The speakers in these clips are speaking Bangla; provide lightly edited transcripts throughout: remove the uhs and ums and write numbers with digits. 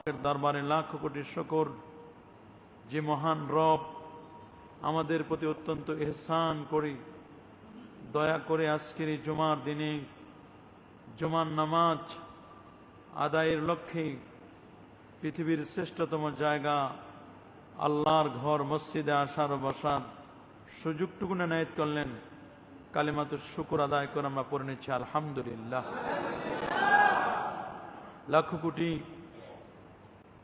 পাকের দরবারে লাখ কোটি শুকর, যে মহান রব আমাদের প্রতি অত্যন্ত ইহসান করে দয়া করে আজকের এই জুমার দিনে জুমার নামাজ আদায়ের লক্ষ্যে পৃথিবীর শ্রেষ্ঠতম জায়গা আল্লাহর ঘর মসজিদে আসার ও বসার সুযোগটুকু নায়েত করলেন। কালিমাতুশ শুকর আদায় করে আমরা পড়ে নিচ্ছি আলহামদুলিল্লাহ। লাখ কোটি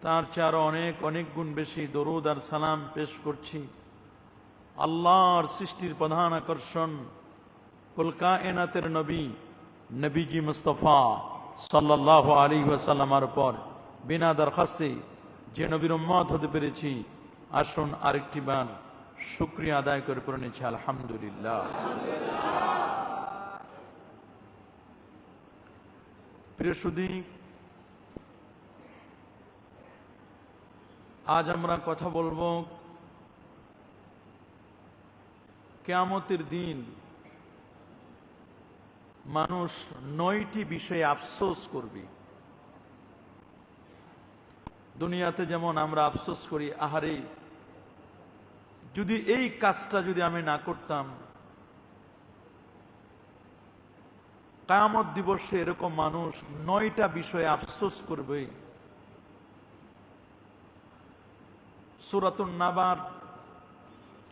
তার চেয়ে আরো অনেক অনেক গুণ বেশি দরুদ আর সালাম পেশ করছি আল্লাহর সৃষ্টির প্রধান আকর্ষণ কুল কায়নাতের নবী নবীজি মুস্তাফা সাল্লাল্লাহু আলাইহি ওয়াসাল্লামের উপর বিনা দরখাস্তে যে নবীর উম্মত হতে পেরেছি, আসুন আরেকটি বার শুকরিয়া আদায় করে পড়ে নিচ্ছি আলহামদুলিল্লাহ। প্রিয় সুধী, আজ আমরা কথা বলবো কিয়ামতের দিন মানুষ 9টি বিষয়ে আফসোস করবে। দুনিয়াতে যেমন আমরা আফসোস করি, আহারে যদি এই কাজটা যদি আমি না করতাম, কিয়ামত দিবসে এরকম মানুষ 9টা বিষয়ে আফসোস করবে। সূরাতুন নাবার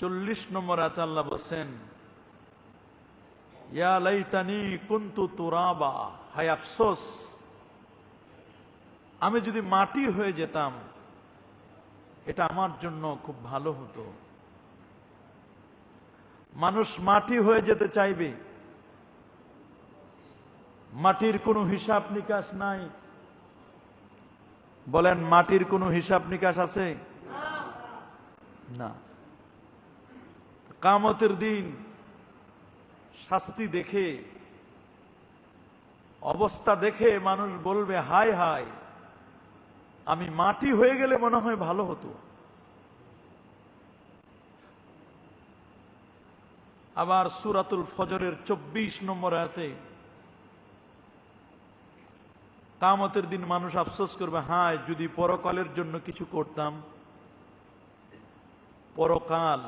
40 নম্বর আয়াতে আল্লাহ বলেন, ইয়া লাইতানি কুনতু তুরাবা, হায় আফসোস আমি যদি মাটি হয়ে যেতাম, এটা আমার জন্য খুব ভালো হতো। মানুষ মাটি হয়ে যেতে চাইবে, মাটির কোনো হিসাব নিকাশ নাই। বলেন, মাটির কোনো হিসাব নিকাশ আছে? না। কিয়ামতের দিন শাস্তি দেখে, অবস্থা দেখে মানুষ বলবে, হায় হায় আমি মাটি হয়ে গেলে মনে হয় ভালো হতো। আবার সূরাতুল ফজরের 24 নম্বর আয়াতে কিয়ামতের দিন মানুষ আফসোস করবে, হায় যদি পরকালের জন্য কিছু করতাম। পরকাল,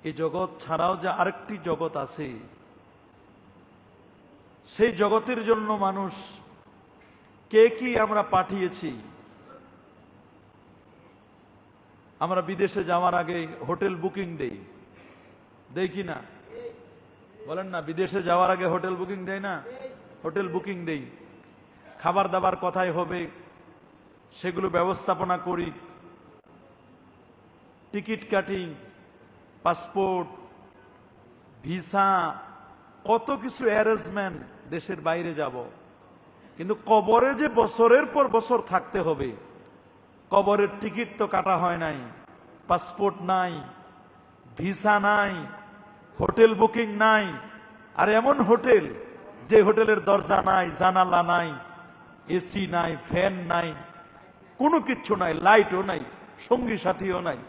এই জগৎ ছাড়াও যে আরেকটি জগৎ আছে, সেই জগতের জন্য মানুষ কে কি আমরা পাঠিয়েছি। আমরা বিদেশে যাওয়ার আগে হোটেল বুকিং দেই কি না? বলেন না, বিদেশে যাওয়ার আগে হোটেল বুকিং দেয় না? হোটেল বুকিং দেই, খাবার দাবার কোথায় হবে সেগুলো ব্যবস্থাপনা করি, টিকিট কাটি, পাসপোর্ট, ভিসা, কত কিছু অ্যারেঞ্জমেন্ট, দেশের বাইরে যাব। কিন্তু কবরে যে বছরের পর বছর থাকতে হবে, কবরের টিকিট তো কাটা হয় নাই, পাসপোর্ট নাই, ভিসা নাই, হোটেল বুকিং নাই। আর এমন হোটেল, যে হোটেলের দরজা নাই, জানালা নাই, এসি নাই, ফ্যান নাই, কোনো কিচ্ছু নাই, লাইটও নাই, সঙ্গী সাথীও নাই।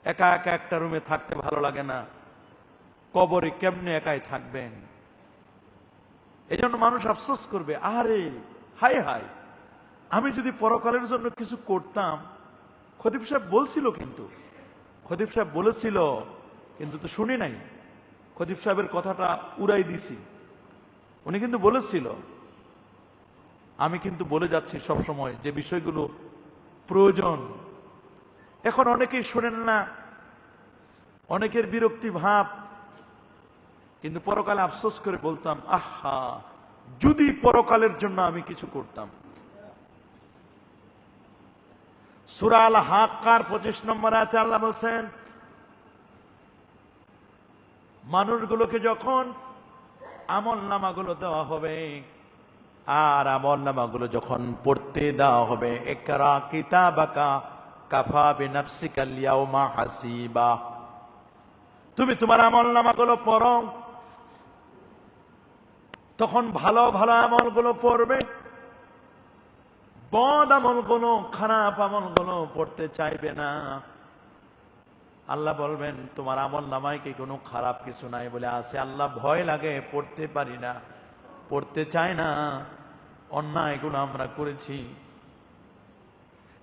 একা একা একটা রুমে থাকতে ভালো লাগে না, কবরে কেমনে একাই থাকবেন? এই জন্য মানুষ আফসোস করবে, আরে হায় হায় আমি যদি পরকালের জন্য কিছু করতাম। খতিব সাহেব বলছিল, কিন্তু খতিব সাহেব বলেছিল, কিন্তু তো শুনি নাই। খতিব সাহেবের কথাটা উড়াই দিছি। উনি কিন্তু বলেছিল, আমি কিন্তু বলে যাচ্ছি সব সময় যে বিষয়গুলো প্রয়োজন। এখন অনেকেই শোনেন না, অনেকের বিরক্তি ভাব, কিন্তু পরকালে আফসোস করে বলতাম, আহা যদি পরকালের জন্য আমি কিছু করতাম। সূরা আল হাক্কার 25 নম্বর আয়াতে আল্লাহ বলেন, মানুষগুলোকে যখন আমলনামাগুলো দেওয়া হবে, আর আমলনামাগুলো যখন পড়তে দেওয়া হবে, ইকরা কিতাবাকা কাফা বিনাফসিকা আল-ইয়াওমা হাসিবা, তুমি তোমার আমলনামাগুলো পড়ো। তখন ভালো ভালো আমলগুলো পড়বে, বদ আমলগুলো, খারাপ আমলগুলো পড়তে চাইবে না। আল্লাহ বলবেন, তোমার আমলনামায় কি কোনো খারাপ কিছু নাই? বলে আছে। আল্লাহ ভয় লাগে, পড়তে পারি না, পড়তে চায় না। অন্যায়গুলো আমরা করেছি,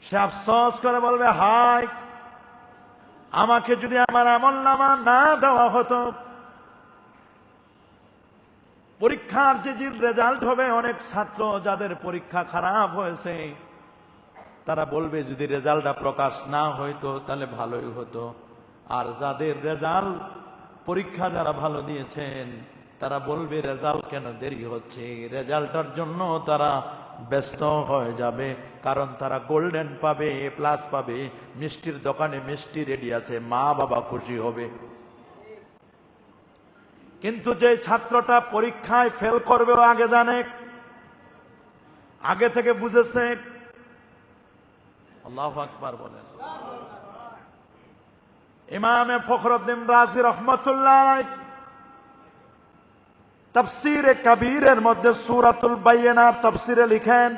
সে আফসোস করে বলবে, হায়, আমাকে যদি আমার আমলনামা না দেওয়া হতো। পরীক্ষার যে রেজাল্ট হবে, অনেক ছাত্র যাদের পরীক্ষা খারাপ হয়েছে তারা বলবে যদি রেজাল্টটা প্রকাশ না হইতো তাহলে ভালোই হতো। আর যাদের রেজাল্ট, পরীক্ষা যারা ভালো দিয়েছেন তারা বলবে রেজাল্ট কেন দেরি হচ্ছে, রেজাল্টটার জন্য তারা ব্যস্ত হয়ে যাবে, কারণ তারা গোল্ডেন পাবে, প্লাস পাবে, মিষ্টির দোকানে মিষ্টি রেডি আছে, মা বাবা খুশি হবে। কিন্তু যে ছাত্রটা পরীক্ষায় ফেল করবে ও আগে জানে, আগে থেকে বুঝেছে। আল্লাহু আকবার বলেন। ইমামে ফখরুদ্দিন রাজি রহমাতুল্লাহ আলাইহি তাফসীরে কাবীরের মধ্যে সূরাতুল বাইয়িনার তাফসীরে লিখেন,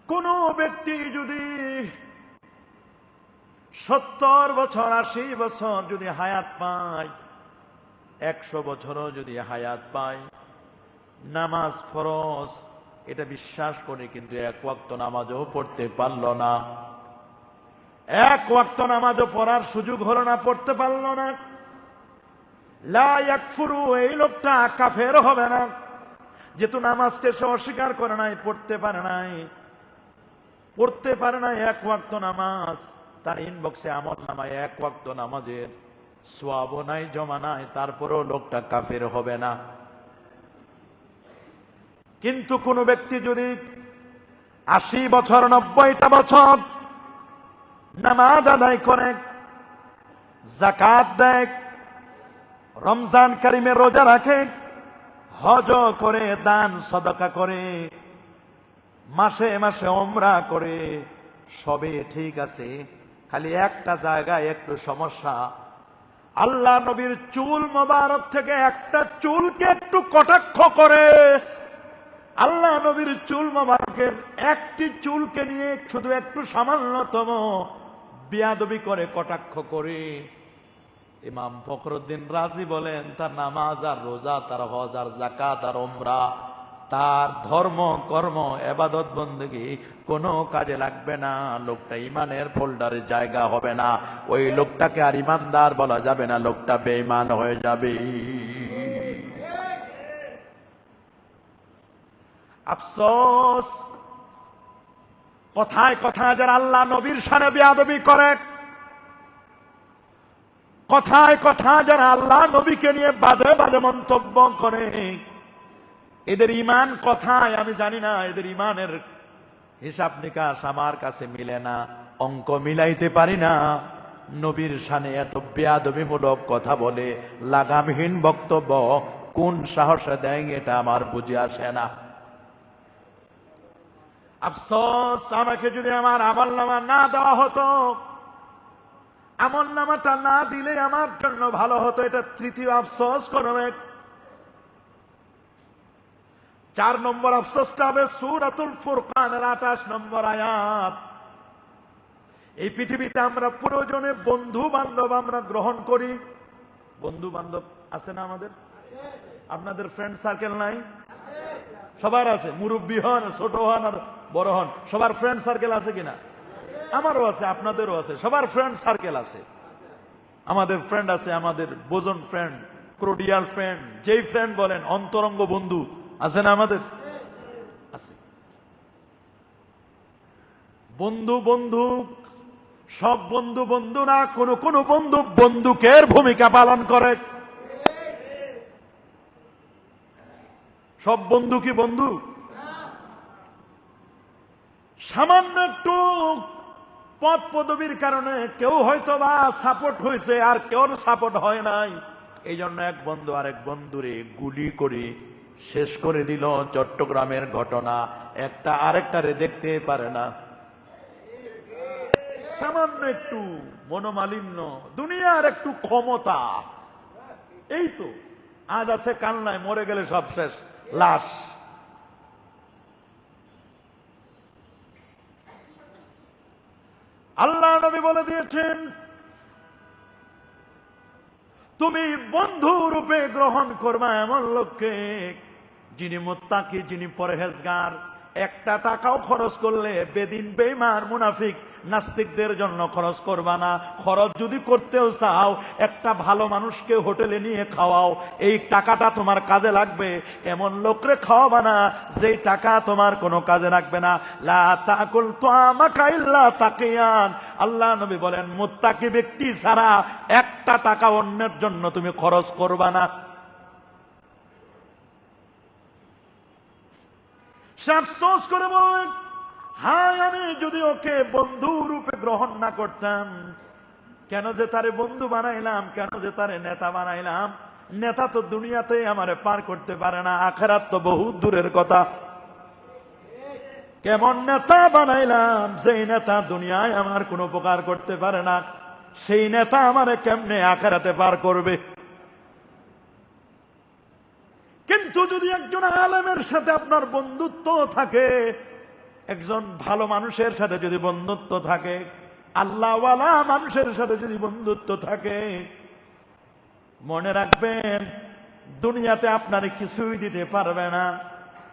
কোন ব্যক্তি যদি 70 বছর 80 বছর যদি হায়াত পায়, 100 বছরও যদি হায়াত পায়, নামাজ ফরজ এটা বিশ্বাস করে কিন্তু এক ওয়াক্ত নামাজও পড়তে পারল না, এক ওয়াক্ত নামাজও পড়ার সুযোগ হলো না, পড়তে পারল না, লা ইয়াকফুরু, এই লোকটা কাফের হবে না। যেহেতু নামাজকে সে অস্বীকার করে নাই, পড়তে পারে নাই এক ওয়াক্ত নামাজ, তার ইনবক্সে আমল নামায় এক ওয়াক্ত নামাজের সওয়াবও নাই, জমা নাই, তারপরেও লোকটা কাফের হবে না। কিন্তু কোন ব্যক্তি যদি 80 বছর 90টা বছর নামাজ আদায় করে, যাকাত দেয়, রমজান কারিমে রোজা রাখে, হজ করে, দান সদকা করে, মাসে মাসে উমরা করে, সবে ঠিক আছে, খালি একটা জায়গায় একটু সমস্যা, আল্লাহ নবীর চুল মোবারক থেকে একটা চুলকে একটু কটাক্ষ করে, আল্লাহ নবীর চুল মোবারকের একটি চুলকে নিয়ে শুধু একটু সামান্যতম বেয়াদবি করে, কটাক্ষ করে, ইমাম ফখরুদ্দিন রাজি বলেন তার নামাজ আর রোজা, তার হজ আর যাকাত আর উমরা, তার ধর্ম কর্ম ইবাদত বন্দেগী কোনো কাজে লাগবে না, লোকটা ইমানের ফোল্ডারে জায়গা হবে না, ওই লোকটাকে আর ইমানদার বলা যাবে না, লোকটা বেঈমান হয়ে যাবে। আফসোস, কথায় কথায় যারা আল্লাহ নবীর শানে বেয়াদবি করে, কথায় কথায় যারা আল্লাহ নবীকে নিয়ে বাজে বাজে মন্তব্য করে, এদের ইমান কথায়, আমি জানি না, এদের ইমানের হিসাব নিকাশ আমার কাছে মিলে না, অঙ্ক মিলাইতে পারি না। নবীর শানে এত বেয়াদবিমূলক কথা বলে, লাগামহীন বক্তব্য কোন সাহসে দেয় এটা আমার বুঝে আসে না। আফসোস, আমাকে যদি আমার আমলনামা না দেওয়া হতো, আমলনামাটা না দিলে আমার জন্য ভালো হতো, এটা তৃতীয় আফসোস করবে। 4 নম্বর আফসোসটা হবে সূরাতুল ফুরকানের 28 নম্বর আয়াত। এই পৃথিবীতে আমরা প্রয়োজনে বন্ধু বান্ধব আমরা গ্রহণ করি। বন্ধু বান্ধব আছে না আমাদের? আপনাদের ফ্রেন্ড সার্কেল নাই? সবার আছে, মুরব্বী হন, ছোট হন আর বড় হন, সবার ফ্রেন্ড সার্কেল আছে কিনা? আমারও আছে, আপনাদেরও আছে, সবার ফ্রেন্ড সার্কেল আছে। আমাদের ফ্রেন্ড আছে, আমাদের বোজন ফ্রেন্ড, ক্রোডিয়াল ফ্রেন্ড, যেই ফ্রেন্ড বলেন, অন্তরঙ্গ বন্ধু আছে না আমাদের? আছে। বন্ধু বন্ধু, সব বন্ধু বন্ধু না, কোন কোন বন্ধু বন্দুকের ভূমিকা পালন করে। সব বন্ধু কি বন্ধু? সামান্য একটু পদ পদবীর কারণে কেউ হয়তো বা সাপোর্ট হয়েছে আর কেউ সাপোর্ট হয় নাই, এই জন্য এক বন্ধু আরেক বন্ধুরে গুলি করে শেষ করে দিল। চট্টগ্রামের ঘটনা, একটা আরেকটারে দেখতে পারে না। সামান্য একটু মনোমালিন্য, দুনিয়ার একটু ক্ষমতা, এই তো আজ আছে কাল নাই, মরে গেলে সব শেষ, লাশ। আল্লাহ নবী বলে দিয়েছেন, তুমি বন্ধু রূপে গ্রহণ করবা এমন লোককে যিনি মুত্তাকি, যিনি পরহেজগার। একটা টাকাও খরচ করলে বেদিন, বেঈমান, মুনাফিক, নাস্তিকদের জন্য খরচ করবা না। খরচ যদি করতেও চাও, একটা ভালো মানুষকে হোটেলে নিয়ে খাওয়াও, এই টাকাটা তোমার কাজে লাগবে। এমন লোকরে খাওয়াবা না যেই টাকা তোমার কোনো কাজে লাগবে না। লা তাকুল তুআমাকা ইল্লা তাকিয়ান। আল্লাহ নবী বলেন, মুত্তাকি ব্যক্তি ছাড়া একটা টাকা অন্যের জন্য তুমি খরচ করবা না। সে আফসোস করে বললেন, হায় আমি যদি ওকে বন্ধু রূপে গ্রহণ না করতাম, কেন যে তারে বন্ধু বানাইলাম, কেন যে তারে নেতা বানাইলাম। নেতা তো দুনিয়াতে আমারে পার করতে পারে না, আখিরাত তো বহু দূরের কথা। কেমন নেতা বানাইলাম, সেই নেতা দুনিয়ায় আমার কোনো উপকার করতে পারে না, সেই নেতা আমারে কেমনে আখিরাতে পার করবে। কিন্তু যদি একজন আলেমের সাথে আপনার বন্ধুত্ব থাকে, একজন ভালো মানুষের সাথে যদি বন্ধুত্ব থাকে, আল্লাহওয়ালা মানুষের সাথে যদি বন্ধুত্ব থাকে, মনে রাখবেন দুনিয়াতে আপনার কিছুই দিতে পারবে না,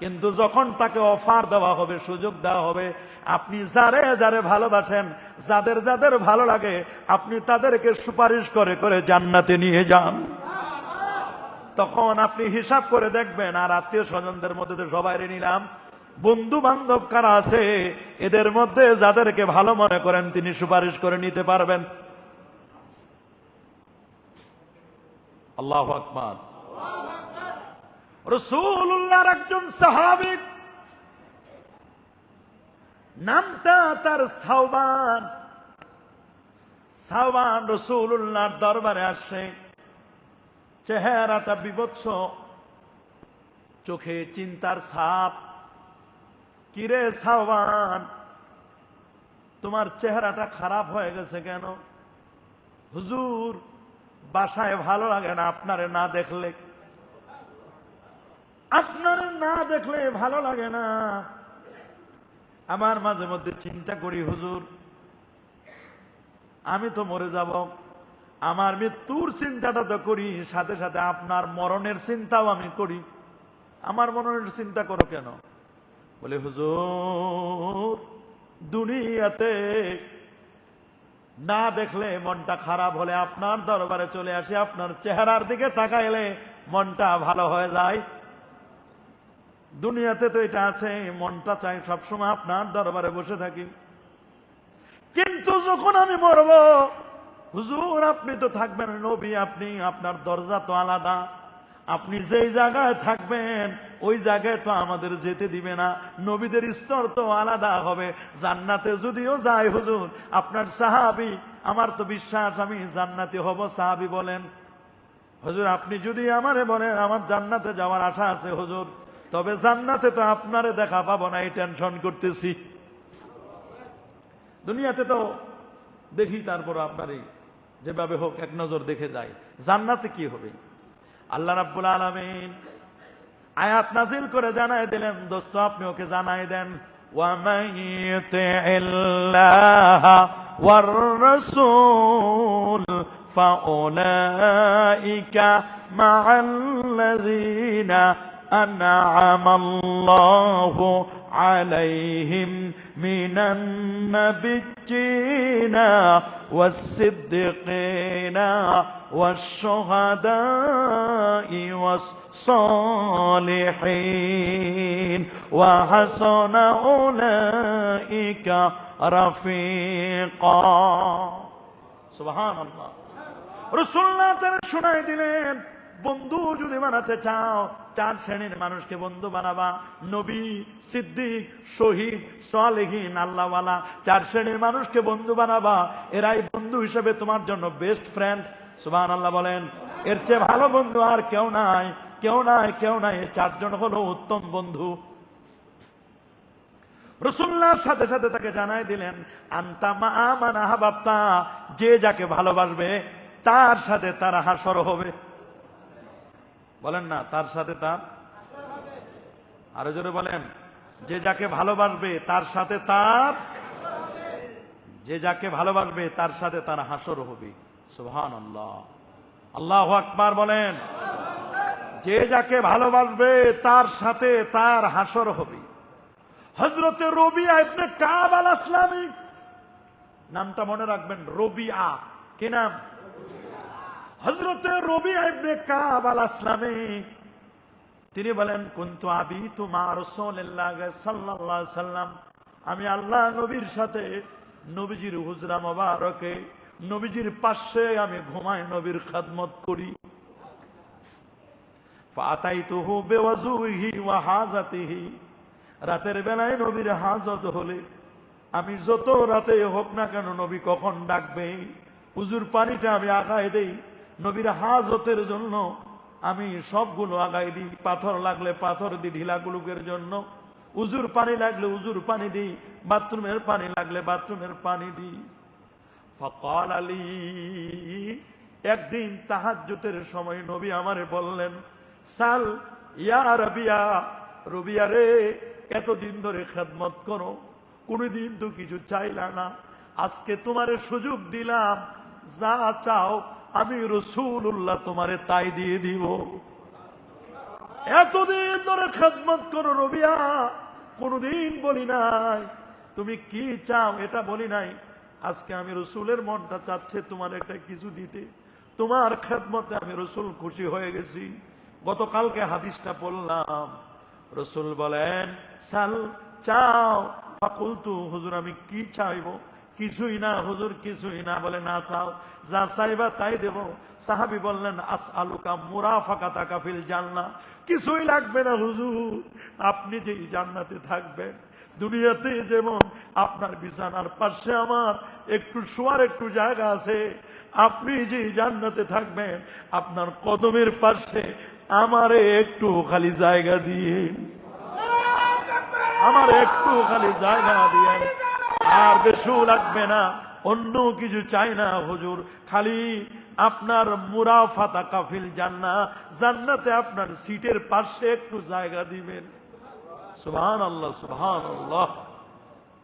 কিন্তু যখন তাকে অফার দেওয়া হবে, সুযোগ দেওয়া হবে, আপনি যারে যারে ভালোবাসেন, যাদের যাদের ভালো লাগে, আপনি তাদেরকে সুপারিশ করে করে জান্নাতে নিয়ে যান। তখন আপনি হিসাব করে দেখবেন, আর আত্মীয় স্বজনদের মধ্যে তো সবাই নিলাম, বন্ধু বান্ধব কারা আছে, এদের মধ্যে যাদেরকে ভালো মনে করেন তিনি সুপারিশ করে নিতে পারবেন। আল্লাহু আকবার। রাসূলুল্লাহর একজন সাহাবী, নামটা তার সাওবান। সাওবান রাসূলুল্লাহর দরবারে আসে, চেহারাটা বিভৎস, চোখে চিন্তার ছাপ। কিরে সাওবান, তোমার চেহারাটা খারাপ হয়ে গেছে কেন? হুজুর, বাসায় ভালো লাগে না আপনারে না দেখলে, আপনারে না দেখলে ভালো লাগে না। আমার মাঝে মধ্যে চিন্তা করি হুজুর, আমি তো মরে যাব, আমার মৃত্যুর চিন্তাটা তো করি, সাথে সাথে আপনার মরণের চিন্তাও আমি করি। আমার মরণের চিন্তা করো কেন? বলে হুজুর, দুনিয়াতে না দেখলে মনটা খারাপ হলে আপনার দরবারে চলে আসি, আপনার চেহারার দিকে তাকাইলে মনটা ভালো হয়ে যায়। দুনিয়াতে তো এটা আছে, মনটা চাই সবসময় আপনার দরবারে বসে থাকি। কিন্তু যখন আমি মরব, হুজুর আপনি তো থাকবেন নবী, আপনি, আপনার দরজা তো আলাদা, আপনি যেই জায়গায় থাকবেন ওই জায়গায় তো আমাদের যেতে দিবে না, নবীদের স্তর তো আলাদা হবে। জান্নাতে যদিও যাই হুজুর, আপনার সাহাবী, আমার তো বিশ্বাস আমি জান্নাতি হব। সাহাবী বলেন, হুজুর আপনি যদি আমারে বলেন আমার জান্নাতে যাওয়ার আশা আছে হুজুর, তবে জান্নাতে তো আপনারে দেখা পাবো না, এই টেনশন করতেছি। দুনিয়াতে তো দেখি, তারপর আপনারই যেভাবে হোক এক নজর দেখে যায়, জান্নাতে কি হবে। আল্লাহ রাব্বুল আলামিন আয়াত নাজিল করে জানায় দিলেন, দোস্ত আপনি ওকে জানায় দেন, وَمَن يُطِعِ اللَّهَ وَالرَّسُولَ فَأُولَئِكَ مَعَ الَّذِينَ أَنْعَمَ اللَّهُ عَلَيْهِمْ مِنَ النَّبِيِّينَ وَالصِّدِّيقِينَ وَالشُّهَدَاءِ وَالصَّالِحِينَ وَحَسُنَ أُولَئِكَ رَفِيقًا। সুবহানাল্লাহ। রাসূলুল্লাহ তারা শোনায় দিলেন, বন্ধু যদি বানাতে চাও, চার শ্রেণীর মানুষকে বন্ধু বানাবা। নবী, সিদ্দিক, শহীদ, সালেহীন, আল্লাহওয়ালা, চার শ্রেণীর মানুষকে বন্ধু বানাবা। এরাই বন্ধু হিসেবে তোমার জন্য বেস্ট ফ্রেন্ড। সুবহানাল্লাহ বলেন। এর চেয়ে ভালো বন্ধু আর কেউ নাই, কেউ নাই, কেউ নাই। এই চারজন হলো উত্তম বন্ধু। রাসূলুল্লাহর সাথে সাথে তাকে জানাই দিলেন, আনতা মা মান আহাবাবতা, যে যাকে ভালোবাসবে তার সাথে তার হাসর হবে। বলেন না, তার সাথে তার, আরো জোরে বলেন, যে যাকে ভালোবাসবে তার সাথে তার, যে যাকে ভালোবাসবে তার সাথে তার হাসর হবে। সুবহানাল্লাহ। আল্লাহু আকবার বলেন। যে যাকে ভালোবাসবে তার সাথে তার হাসর হবে। হযরতে রবিয়া ইবনে কাব আল আসলামী, নামটা মনে রাখবেন, রবিয়া। কি নাম? হযরতে রবিয়া ইবনে কাব আল আসলামী, তিনি বলেন কুনতু আবিতু মা রাসূলিল্লাহ সাল্লাল্লাহু আলাইহি সাল্লাম, আমি আল্লাহ নবীর সাথে নবীজির হুজরা মোবারকে নবীজির পাশে আমি ঘুমাই, নবীর খেদমত করি। ফাতাইতুহু বিওয়াজুহি ওয়া হাজাতিহি, রাতের বেলায় নবীর হাজত হলে আমি যত রাতে হোক না কেন নবী কখন ডাকবে হুজুর পানিটা আমি আগায় দেই, নবীর হাজতের জন্য আমি সবগুলো আগায় দিই। পাথর লাগলে পাথর দিই ঢিলাগুলোকের জন্য, উজুর পানি লাগলে উজুর পানি দিই, বাথরুমের পানি লাগলে বাথরুমের পানি দিই। ফাকাল আলী, একদিন তাহাজ্জুদের সময় নবী আমারে বললেন, সাল ইয়া রবিয়া, রবিয়া রে, এতদিন ধরে খেদমত করো, কোনদিন তো কিছু চাইলা না, আজকে তোমারে সুযোগ দিলাম, যা চাও আমি রাসূলুল্লাহ তোমারে তাই দিয়ে দিব। এতদিন ধরে খেদমত করো রবিয়া, কোনদিন বলি নাই তুমি কি চাও, এটা বলি নাই। আজকে আমি রসুলের মনটা চাচ্ছে তোমার একটা কিছু দিতে, তোমার খেদমতে আমি রসুল খুশি হয়ে গেছি। গতকালকে হাদিসটা পড়লাম, রসুল বলেন সাল, চাও। ফাকুলতু, হুজুর আমি কি চাইবো? কিছুই না হুজুর, কিছুই না। বলে না চাও, যা চাইবা তাই দেব। সাহাবী বললেন আসআলুকা মুরাফাকাতাকা ফিল জান্নাহ, কিছুই লাগবে না হুজুর, আপনি যেই জান্নাতে থাকবেন, দুনিয়াতে যেমন আপনার বিছানার পাশে আমার একটু শোয়ার একটু জায়গা আছে, আপনি যেই জান্নাতে থাকবেন আপনার কদমের পাশে আমারে একটু খালি জায়গা দিয়ে, আমার একটু খালি জায়গা দিয়ে, আর বেশিও লাগবে না, অন্য কিছু চাই না হুজুর, খালি আপনার মুরাফাতাকা ফিল জান্নাহ, জান্নাতে আপনার সিটের পাশে একটু জায়গা দিবেন। সুবহানাল্লাহ, সুবহানাল্লাহ।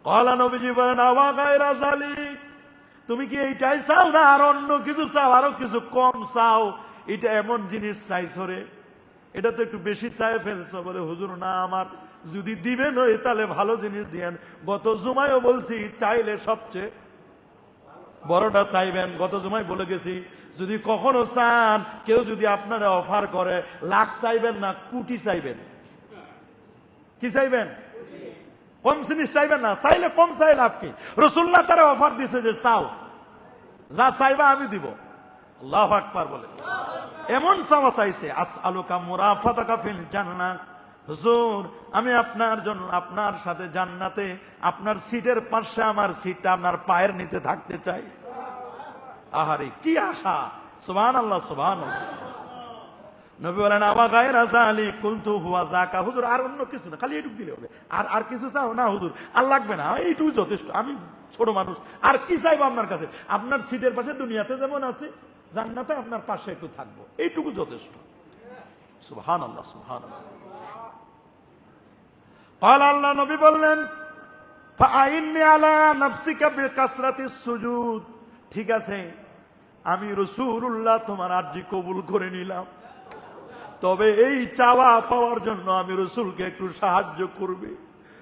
ক্বালা, নবীজি বলেন আওয়া গায়রা যালিক, তুমি কি এইটাই চাও না আর অন্য কিছু চাও, আরো কিছু কম চাও? এটা এমন জিনিস চাইছো রে, এটা তো একটু বেশি চাই ফেলছো। বলে হুজুর না, আমার যদি দিবেন ওই তাহলে ভালো জিনিস দিয়েন। গত জুমায়ও বলছি চাইলে সবচেয়ে বড়টা চাইবেন। গত জুমায় বলে গেছি, যদি কখনো চান, কেউ যদি আপনারা অফার করে, লাখ চাইবেন না, কোটি চাইবেন। কি চাইবেন? কম জিনিস চাইবেন না, চাইলে কম চাই লাভ কি? রাসূলুল্লাহ তারা অফার দিছে যে চাও, যা চাইবা আমি দিব। আল্লাহু আকবার বলে, এমন চাওয়া চাইছে। আসআলুকা মুরাফাতাকা ফিল জান্নাহ, হুজুর আমি আপনার জন্য আপনার সাথে জান্নাতে আপনার সিটের পাশে আমার সিটটা আপনার পায়ের নিচে থাকতে চাই। আহারে কি আশা! সুবহানাল্লাহ, সুবহানাল্লাহ। নবী বলেন আওয়া গায়রা যালিক, কুলতু হুয়া যাকা, হুজুর আর অন্য কিছু না, খালি এইটুকু দিলে হবে। আর কিছু চাও না হুজুর? আর লাগবে না, এইটুকু যথেষ্ট, আমি ছোট মানুষ, আর কি চাইবো আপনার কাছে? আপনার সিটের পাশে দুনিয়াতে যেমন আছে, জান্নাতে আপনার পাশে একটু থাকবো, এইটুকু যথেষ্ট। সুবহানাল্লাহ, সুবহানাল্লাহ। ক্বালা, আল্লাহ নবী বললেন ফাআইন্নি আলা নাফসিকা বিকাসরাতিস সুজুদ, ঠিক আছে আমি রাসূলুল্লাহ তোমার আরজি কবুল করে নিলাম, তবে এই চাওয়া পাওয়ার জন্য আমি রাসূলকে একটু সাহায্য করবে।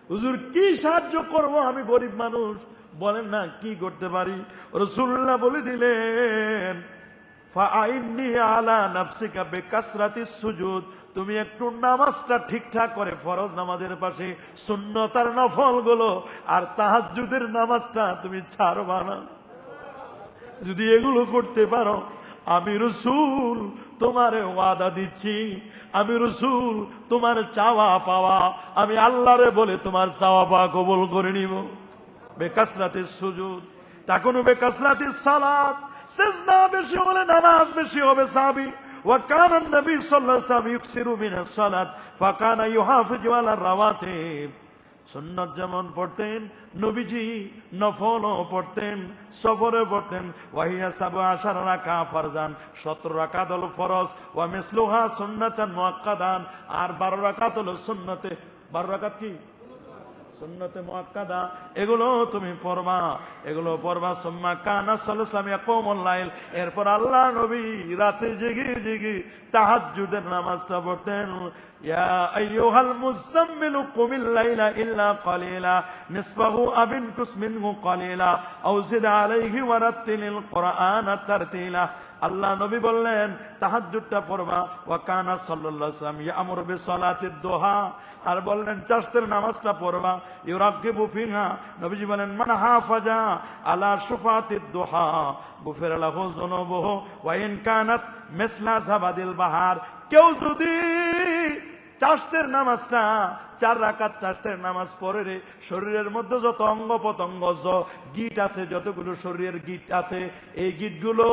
হুজুর কি সাহায্য করব? আমি গরিব মানুষ, বলেন না কি করতে পারি? রাসূলুল্লাহ বলে দিলেন ফাআইন্নি আলা নাফসিকা বিকাসরাতিস সুজুদ, তুমি একটু নামাজটা ঠিকঠাক করে, ফরজ নামাজের পাশে সুন্নত আর নফল গুলো আর তাহাজ্জুদের নামাজটা তুমি ছাড়বা না। যদি এগুলো করতে পারো, আমি রাসূল তোমারে ওয়াদা দিচ্ছি, আমি রাসূল তোমার চাওয়া পাওয়া আমি আল্লাহরে বলে তোমার চাওয়া পাওয়া কবুল করে নিব। বেকাসরাতিস সুজুদ তাকুনু বেকাসরাতিস সালাত, সিজদা বেশি হলে নামাজ বেশি হবে। সাহাবী ওয়া কানা নবী সাল্লাল্লাহু আলাইহি ওয়াসাল্লাম ইউকসিরু মিনাস সালাত ফাকানা ইউহাফিজু আলা রাওয়াতিব, সুন্নাত যেমন পড়তেন নবীজি নফলও পড়তেন, সফরে পড়তেন। ওয়াহিয়া 17 রাকাত ফরজান, 17 রাকাত হলো ফরজ, ওয়া মিসলুহা সুন্নাতান মুআক্কাদান, আর 12 রাকাত হলো সুন্নতে। 12 রাকাত কি সুন্নতে মুআক্কাদা, এগুলো তুমি পড়বা, এগুলো পড়বা। সুম্মা কানা সাল্লাল্লাহু আলাইহি ওয়াসাল্লাম ইয়াকুমুল লাইল, এরপর আল্লাহ নবী রাতে জেগে জেগে তাহাজ্জুদের নামাজটা পড়তেন। ইয়া আইয়ুহাল মুযাম্মিলু কুমিল লাইলা ইল্লা কালিলা নিসফাহু আও ইনকুস মিনহু কালিলা আও জিদ আলাইহি ওয়া রাত্তিলিল কুরআনা তারতিলা। আল্লাহ নবী বললেন তাহাজ্জুদটা পড়বা। ওয়া কানা সাল্লাল্লাহু আলাইহি ওয়াসাল্লাম ইয়ামুরু বিসসালাতিদ দুহা, আর বললেন চাষতের নামাজটা পড়বা। ইউরাকিবু ফিহা, নবীজি বলেন মান হাফাজা আলা শুফাতিদ দুহা গুফিরা লাহু যুনুবুহু ওয়া ইন কানাত মিসলা যাবাদিল বাহার। কেউ যদি চাষতের নামাজটা 4 রাকাত চাষতের নামাজ পড়ে রে, শরীরের মধ্যে যত অঙ্গ প্রত্যঙ্গ গিট আছে, যতগুলো শরীরের গিট আছে, এই গিটগুলো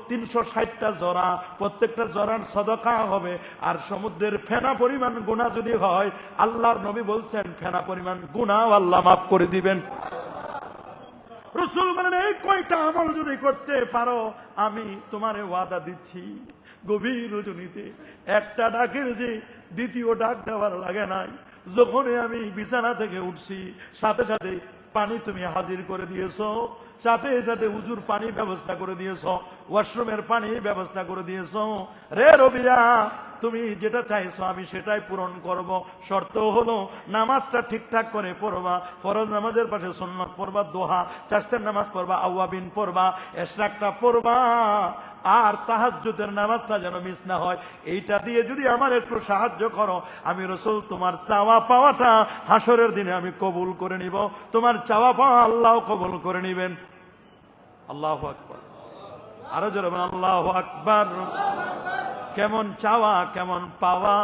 360টা জরা, প্রত্যেকটা জরার সদকা হবে। আর সমুদ্রের ফেনা পরিমাণ গুনাহ যদি হয়, আল্লাহর নবী বলছেন ফেনা পরিমাণ গুনাহ আল্লাহ মাফ করে দিবেন। রাসূল বলেন এই কয়টা আমল যদি করতে পারো, আমি তোমারে ওয়াদা দিচ্ছি গভীর রজনীতে একটা ডাকের যে দ্বিতীয় ডাক দেওয়ার লাগে নাই। যখনই আমি বিছানা থেকে উঠছি, সাথে সাথে পানি তুমি হাজির করে দিয়েছো, সাথে সাথে উজুর পানি ব্যবস্থা করে দিয়েছো, ওয়াশরুমের পানি ব্যবস্থা করে দিয়েছো। রে রবিয়া, তুমি যেটা চাইছো আমি সেটাই পূরণ করব। শর্ত হলো নামাজটা ঠিকঠাক করে পড়বা, ফরজ নামাজের পাশে সুন্নাত পড়বা, দোহা চাষতের নামাজ পড়বা, আওয়াবিন পড়বা, এশরাকটা পড়বা, আর তাহাজ্জুদের নামাজটা যেন মিস না হয়। এইটা দিয়ে যদি আমার একটু সাহায্য করো, আমি রাসূল তোমার চাওয়া পাওয়াটা হাসরের দিনে আমি কবুল করে নিব। তোমার চাওয়া পাওয়া আল্লাহ কবুল করে নিবেন। আল্লাহু আকবার, আরো জোরে বলেন আল্লাহু আকবার। কেমন চাওয়া কেমন পাওয়া।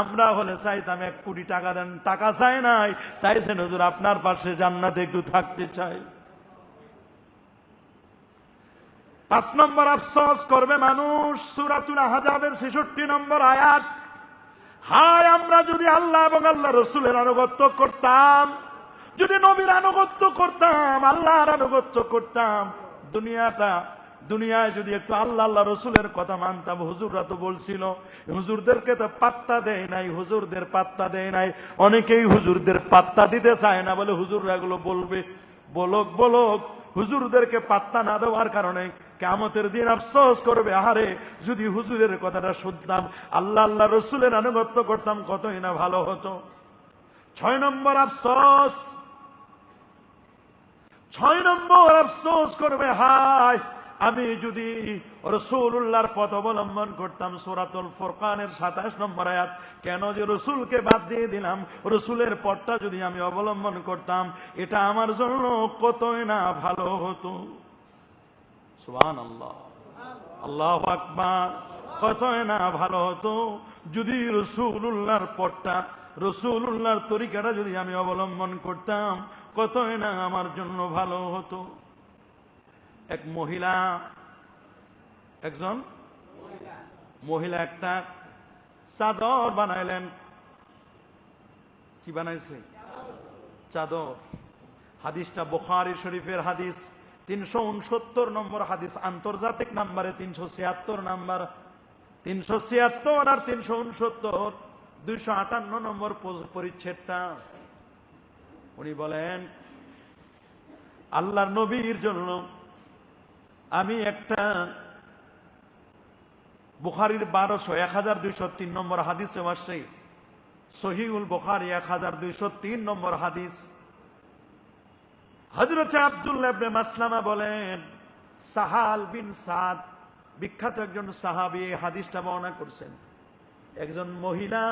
আমরা হলে চাইতাম 1 কোটি টাকা দেন, টাকা চাই নাই, চাইছেন হুজুর আপনার পাশে জান্নাতে একটু থাকতে চাই। 5 নম্বর আফসোস করবে মানুষ, সূরাতুল আহজাবের 66 নম্বর আয়াত। হায় আমরা যদি আল্লাহ এবং আল্লাহ রাসূলের আনুগত্য করতাম, যদি নবীর আনুগত্য করতাম, আল্লাহর আনুগত্য করতাম, দুনিয়ায় যদি একটু আল্লাহ আল্লাহ রসুলের কথা মানতাম। হুজুররা তো বলছিল, হুজুরদেরকে তো পাত্তা দেয় নাই, হুজুরদের পাত্তা দেয় নাই। অনেকেই হুজুরদের পাত্তা দিতে চায় না, বলে হুজুররা এগুলো বলবে, বলক। হুজুরদেরকে পাত্তা না দেওয়ার কারণে কিয়ামতের দিন আফসোস করবে, আহারে যদি হুজুরের কথাটা শুনতাম, আল্লাহ আল্লাহ রসুলের আনুগত্য করতাম, কতই না ভালো হতো। 6 নম্বর আফসোস, 6 নম্বর আফসোস করবে, হায় আমি যদি রাসূলুল্লাহর পথ অবলম্বন করতাম। সূরাতুল ফুরকানের 27 নম্বর আয়াত। কেন যে রাসূলকে বাদ দিয়ে দিলাম, রাসূলের পথটা যদি আমি অবলম্বন করতাম, এটা আমার জন্য কতই না ভালো হতো। সুবহানাল্লাহ, আল্লাহু আকবার। কতই না ভালো হতো যদি রাসূলুল্লাহর পথটা, রাসূলুল্লাহর তরিকাটা যদি আমি অবলম্বন করতাম, কতই না আমার জন্য ভালো হতো। একজন মহিলা একটা চাদর বানাইলেন। কি বানাইছে? চাদর। হাদিসটা বুখারী শরীফের হাদিস, 369 নম্বর হাদিস, আন্তর্জাতিক নাম্বারে 376 নাম্বার। 376 আর 369, 258 নম্বর পরিচ্ছেদটা। উনি বলেন আল্লাহর নবীর জন্য আমি একটা বুখারীর 1203 নম্বর হাদিসে আসছে, সহিহুল বুখারী 1203 নম্বর হাদিস। হযরত আব্দুল্লাহ ইবনে মাসলামা বলেন, সাহাল বিন সাদ বিখ্যাত একজন সাহাবী এই হাদিসটা বর্ণনা করছেন। একজন মহিলা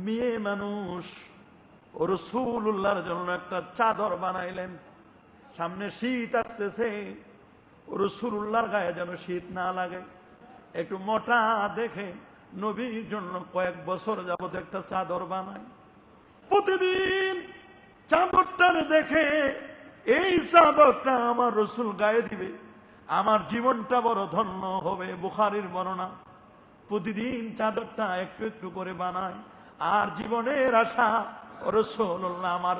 মেয়ে মানুষ রাসূলুল্লাহর জন্য একটা চাদর বানাইলেন। সামনে শীত আসতেছে, রাসূলুল্লাহর গায়ে যেন শীত না লাগে, একটু মোটা দেখে নবীর জন্য কয়েক বছর যাবত একটা চাদর বানায়। প্রতিদিন চাদরটা দেখে এই চাদরটা আমার রাসূল গায়ে দিবে, আমার জীবনটা বড় ধন্য হবে। বুখারীর বর্ণনা। প্রতিদিন চাদরটা একটু একটু করে বানায়, আর জীবনের আশা রাসূলুল্লাহ আমার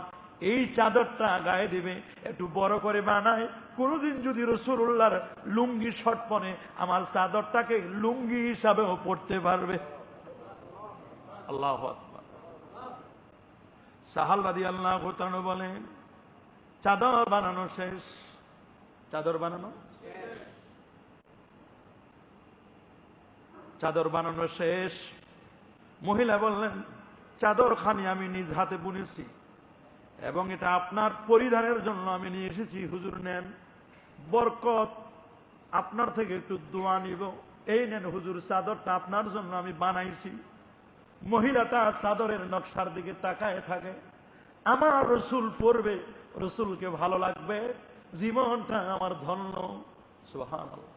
এই চাদরটা গায়ে দিবে, একটু বড় করে বানায়। কোনদিন যদি রাসূলুল্লাহর লুঙ্গি শর্ট পরে, আমার চাদরটাকে লুঙ্গি হিসাবেও পড়তে পারবে। আল্লাহু আকবার। সাহাল রাদিয়াল্লাহু তাআলা বলেন, চাদর বানানো শেষ। চাদর বানানো চাদর বানানো শেষ। মহিলা বললেন, চাদর খানি আমি নিজ হাতে বুনেছি এবং এটা আপনার পরিধানের জন্য আমি নিয়ে এসেছি, হুজুর নেন, বরকত আপনার থেকে একটু দোয়া নিব, এই নেন হুজুর, চাদরটা আপনার জন্য আমি বানাইছি। মহিলাটা চাদরের নকশার দিকে তাকায় থাকে, আমার রসুল পরবে, রসুলকে ভালো লাগবে, জীবনটা আমার ধন্য। সুবহানাল্লাহ,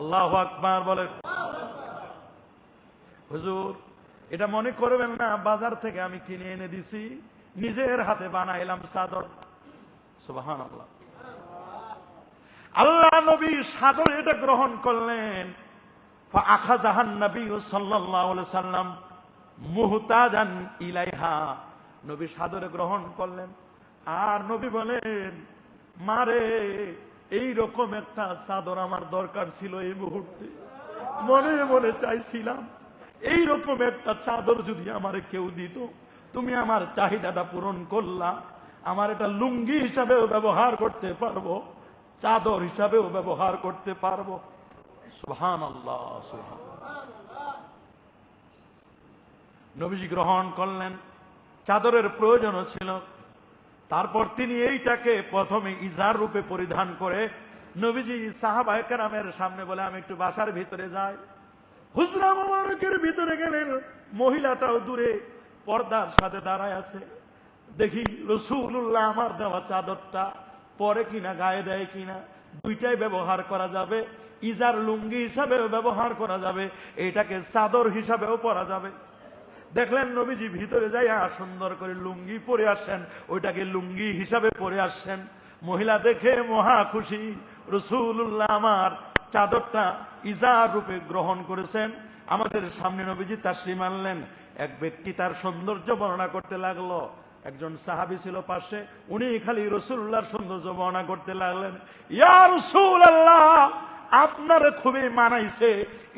আল্লাহু আকবার বলেন। হুজুর এটা মনে করবেন না বাজার থেকে আমি কিনে এনে দিছি, নিজের হাতে বানাইলাম চাদর। সুবহানাল্লাহ। আল্লাহ নবী চাদর এটা গ্রহণ করলেন। ফাআখাযাহান নবী সাল্লাল্লাহু আলাইহি সাল্লাম মুহতাজান ইলাইহা, নবী চাদরে গ্রহণ করলেন। আর নবী বলেন, মারে এই রকম একটা চাদর আমার দরকার ছিল এই মুহূর্তে, মনে মনে চাইছিলাম এই রকম একটা চাদর যদি আমারে কেউ দিত। তুমি আমার চাহিদাটা পূরণ করলা, আমার এটা লুঙ্গি হিসাবেও ব্যবহার করতে পারবো, চাদর হিসাবেও ব্যবহার করতে পারবো। সুবহানাল্লাহ, সুবহানাল্লাহ। নবীজি গ্রহণ করলেন, চাদরের প্রয়োজন ছিল। তারপর তিনি এইটাকে প্রথমে ইজার রূপে পরিধান করে নবীজি সাহাবায়ে কেরামের সামনে বলে, আমি একটু বাসার ভিতরে যাই। হুজরা মুবারকের ভিতরে গেলেন, মহিলাটাও দূরে পর্দার সাথে দাঁড়ায় আছে। দেখি রাসূলুল্লাহ আমার দেওয়া চাদরটা পরে কিনা, গায়ে দেয় কিনা, দুইটাই ব্যবহার করা যাবে, ইজার লুঙ্গি হিসাবেও ব্যবহার করা যাবে, এটাকে চাদর হিসাবেও পরা যাবে। দেখলেন নবীজি ভিতরে যাইয়া সুন্দর করে লুঙ্গি পরে আসছেন, ওইটাকে লুঙ্গি হিসাবে পরে আসছেন। মহিলা দেখে মহা খুশি, রাসূলুল্লাহ আমার চাদরটা ইজার রূপে গ্রহণ করেছেন। আমাদের সামনে নবীজি তাশরিফ আনলেন। এক ব্যক্তি তার সৌন্দর্য বর্ণনা করতে লাগলো, একজন সাহাবী ছিল পাশে, উনি খালি রাসূলুল্লাহর সৌন্দর্য বর্ণনা করতে লাগলেন। ইয়া রাসূলুল্লাহ, আপনারে খুবই মানাইছে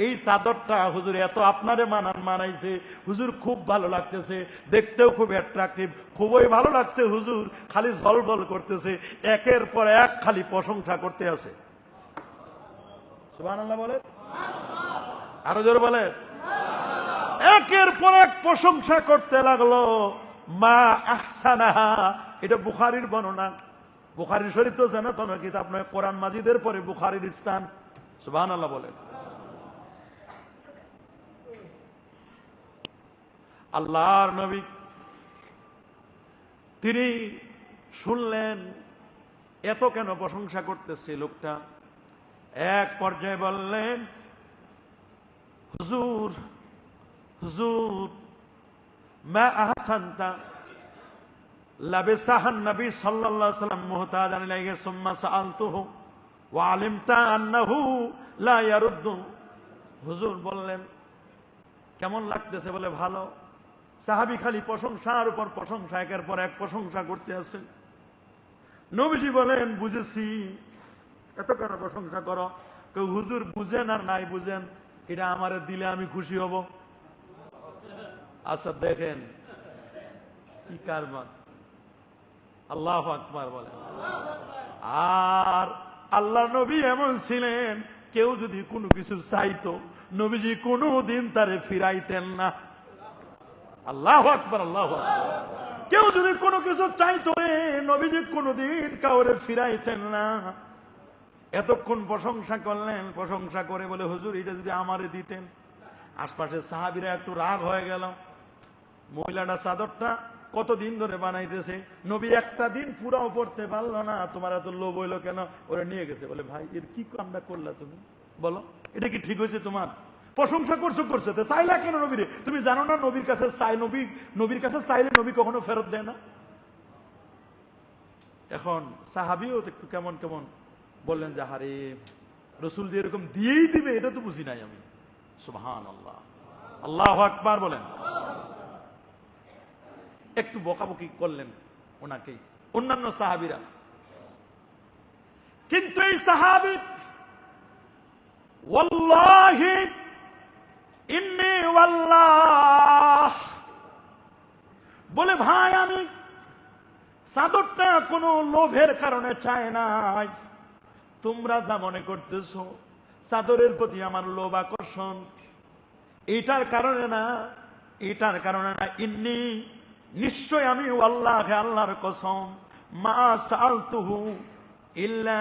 এই চাদরটা, হুজুর এত আপনারে মানাইছে হুজুর, খুব ভালো লাগতেছে, দেখতেও খুব অ্যাট্রাকটিভ, খুবই ভালো লাগছে হুজুর, খালি ঝলঝল করতেছে, একের পর এক খালি প্রশংসা করতে আছে। সুবহানাল্লাহ বলে, আরো জোরে বলে, একের পর এক প্রশংসা করতে লাগলো। মা আহসানাহা, এটা বুখারীর বর্ণনা। বুখারী শরীফ তো জানাতন কিতাব নয়, কোরআন মাজিদের পরে বুখারীর স্থান। সুবহানাল্লাহ বলেন। আল্লাহর নবী তিনি শুনলেন এত কেন প্রশংসা করতেছে লোকটা। এক পর্যায়ে বললেন, হুজুর হুজুর মা আহসানতা লাবিসাহান নবী সাল্লাল্লাহু আলাইহি ওয়াসাল্লাম মুহতাজান ইলাইহি সুম্মা সাআলতুহু ওয়া আলিমতা আন্নাহু লা ইয়ারুদ্দু। হুজুর বললেন, কেমন লাগতেছে? বলে ভালো। সাহাবী খালি প্রশংসার উপর প্রশংসা, একের পর এক প্রশংসা করতে আছেন। নবীজি বলেন, বুঝেছি, এত কেন প্রশংসা করো? কেউ হুজুর বুঝেন আর নাই বুঝেন, এটা আমারে দিলে আমি খুশি হব। আচ্ছা দেখেন কি কারবার, আল্লাহু আকবার বলেন। আর আল্লাহ নবী এমন ছিলেন, কেউ যদি কোনো কিছু চাইতো নবীজি কোনো দিন তারে ফিরাইতেন না। আল্লাহু আকবার, আল্লাহু আকবার। কেউ যদি কোনো কিছু চাইতো নবীজি কোনোদিন কাউরে ফিরাইতেন না। এতক্ষণ প্রশংসা করলেন, প্রশংসা করে বলে, হুজুর এটা যদি আমারে দিতেন। আশপাশের সাহাবীরা একটু রাগ হয়ে গেল। মহিলাটা চাদরটা কতদিন ধরে বানাইতেছে, নবী একটা দিন পুরাও পড়তে পারলো না, তোমার এত লোভ হইলো কেন? ওরা নিয়ে গেছে। বলে, ভাই এর কি কামটা করলা তুমি, বলো এটা কি ঠিক হয়েছে? তোমার প্রশংসা করছো তো চাইলা কেন নবীরে? তুমি জানো না নবীর কাছে চাই, নবীর কাছে চাইলে নবী কখনো ফেরত দেয় না। এখন সাহাবীও একটু কেমন কেমন বললেন যে, হারে রসুল যে এরকম দিয়েই দিবে এটা তো বুঝি নাই আমি। সুবহানাল্লাহ, আল্লাহু আকবার বলেন। একটু বকাবকি করলেন ওনাকে অন্যান্য সাহাবীরা, কিন্তু এই সাহাবী ওয়াল্লাহি ইন্নী ওয়াল্লাহ বলে ভাই আমি চাদরটা কোনো লোভের কারণে চাই নাই, তোমরা যা মনে করতেছো চাদরের প্রতি আমার লোভ আকর্ষণ, এটার কারণে না, এটার কারণে না। ইন্নি নিশ্চয় আমি আল্লাহর কসম মা সালতুহু ইল্লা,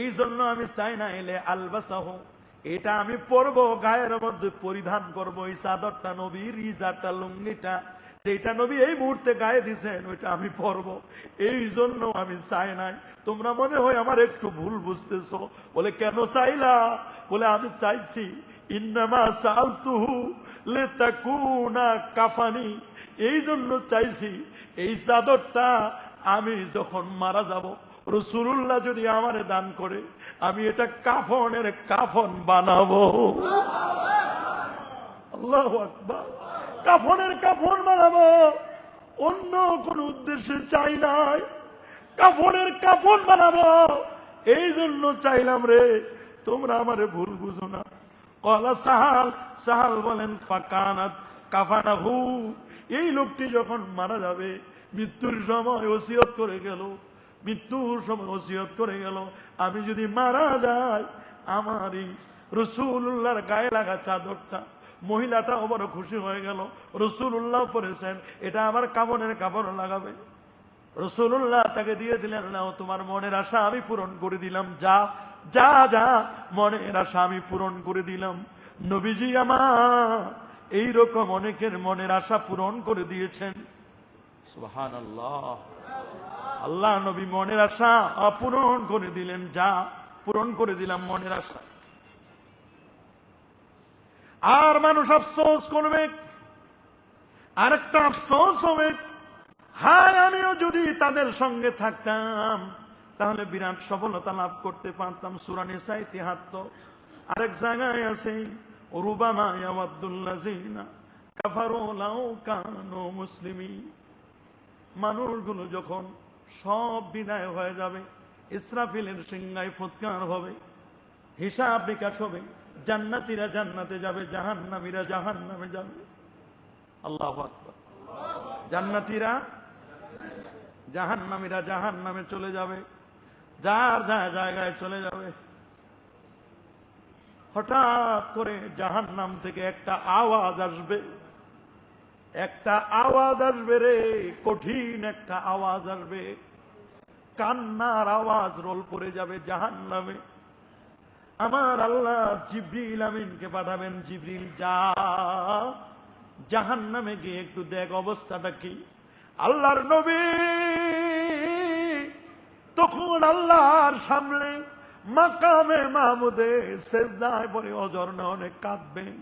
এই জন্য আমি চাই না এলে আলবাসাহু, এটা আমি পরবো, গায়ের মধ্যে পরিধান করব এই চাদরটা, নবীর ইজারটা, লুঙ্গিটা যেটা নবী এই মুহূর্তে গায়ে দিছেন ওইটা আমি পরবো, এই জন্য আমি চাই নাই। তোমরা মনে হয় আমার একটু ভুল বুঝতেছো। বলে কেন চাইলা? বলে আমি চাইছি ইন্নামা সালতুহু লিতাকুনা কাফানি, এই জন্য চাইছি এই চাদরটা আমি যখন মারা যাব রাসূলুল্লাহ যদি আমারে দান করে আমি এটা কাফনের কাফন বানাবো। আল্লাহু আকবার, কাফনের কাফন বানাবো, অন্য কোন উদ্দেশ্যে চাই নাই, কাফনের কাফন বানাবো এই জন্য চাইলাম রে, তোমরা আমারে ভুল বুঝো না। কলা সাহাল, সাহাল বলেন ফাকানাত কাফানাহু, এই লোকটি যখন মারা যাবে মৃত্যুর সময় ওসিয়ত করে গেল, মৃত্যুর সময় ওসিয়ত করে গেল আমি যদি মারা যাই আমার এই রাসূলুল্লাহর গায়ে লাগা চাদরটা, মহিলাটাও বড় খুশি হয়ে গেল, রাসূলুল্লাহ পরেছেন এটা আমার কাফনের কাপড় লাগাবে। রাসূলুল্লাহ তাকে দিয়ে দিলেন, নাও তোমার মনের আশা আমি পূরণ করে দিলাম, যা যা যা মনের আশা আমি পূরণ করে দিলাম। নবীজি আমার এইরকম অনেকের মনের আশা পূরণ করে দিয়েছেন। সুবহানাল্লাহ, আল্লাহ নবী মনের আশা অপূরণ করে দিলেন, যা পূরণ করে দিলাম মনের আশা। আর মানুষ আফসোস করবে, আরেকটা আফসোস হবে, হায় আমিও যদি তাদের সঙ্গে থাকতাম তাহলে বিরাট সফলতা লাভ করতে পারতাম। সূরা নিসা ৭৩। আরেক জায়গায় আছে রুবামা ইয়াওয়াদ্দুল্লাযিনা কাফারু লাউ কানু মুসলিমিন, মানুষগুলো যখন সব বিদায় হয়ে যাবে, ইসরাফিলের সিংহায় ফুৎকার হবে, হিসাব বিকাশ হবে, জান্নাতীরা জান্নাতে যাবে, জাহান্নামীরা জাহান্নামে যাবে। আল্লাহু আকবার, জান্নাতীরা জাহান্নামীরা জাহান্নামে চলে যাবে, যার যার জায়গায় চলে যাবে। হঠাৎ করে জাহান্নাম থেকে একটা আওয়াজ আসবে, একটা আওয়াজ আসবে রে, কঠিন একটা আওয়াজ আসবে, কান্নার আওয়াজ রোল পড়ে যাবে জাহান্নামে। আমার আল্লাহ জিবরিল আমিনকে পাঠাবেন, জিবরিল যা জাহান্নামে গিয়ে একটু দেখ অবস্থাটা কি। আল্লাহর নবী তখন আল্লাহর সামনে মাকামে মাহমুদে সেজদায় পড়ে অজর্ণে অনেক কাঁদবেন,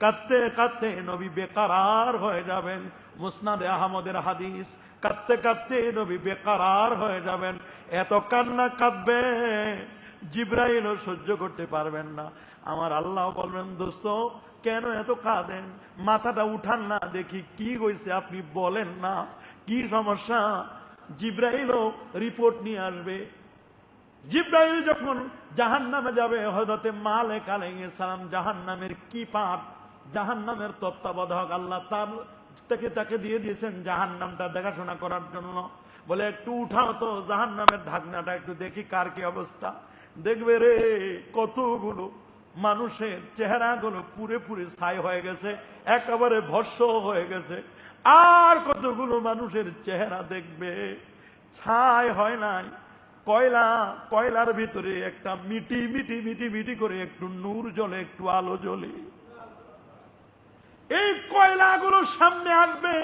কাঁদতে কাঁদতে নবী বেকারার হয়ে যাবেন। মুসনাদে আহমদের হাদিস, কাঁদতে কাঁদতে নবী বেকারার হয়ে যাবেন, এত কান্না কাঁদবে জিবরাইলও সহ্য করতে পারবেন না। আমার আল্লাহ বলবেন, দোস্ত কেন এত কাঁদেন, মাথাটা উঠান না দেখি কি হয়েছে, আপনি বলেন না কি সমস্যা। জিবরাইলও রিপোর্ট নিয়ে আসবে। জিবরাইল যখন জাহান্নামে যাবে, হযরতে মালিক আলাইহিস সালাম জাহান্নামের কি পাঠ, জাহান্নামের তত্ত্বাবধায়ক আল্লাহ তাকে দিয়ে দিয়েছেন জাহান্নামটা দেখাশোনা করার জন্য। বলে একটু উঠাও তো জাহান্নামের ঢাকনাটা, একটু দেখি কার কি অবস্থা। দেখবে রে কতগুলো মানুষের চেহারাগুলো পুরে পুরে ছাই হয়ে গেছে, একেবারে ভস্ম হয়ে গেছে। আর কতগুলো মানুষের চেহারা দেখবে ছাই হয় নাই, কয়লার ভিতরে একটা মিটি মিটি মিটি মিটি করে একটু নূর জ্বলে, একটু আলো জ্বলে। এই কয়লাগুলো সামনে আসবে,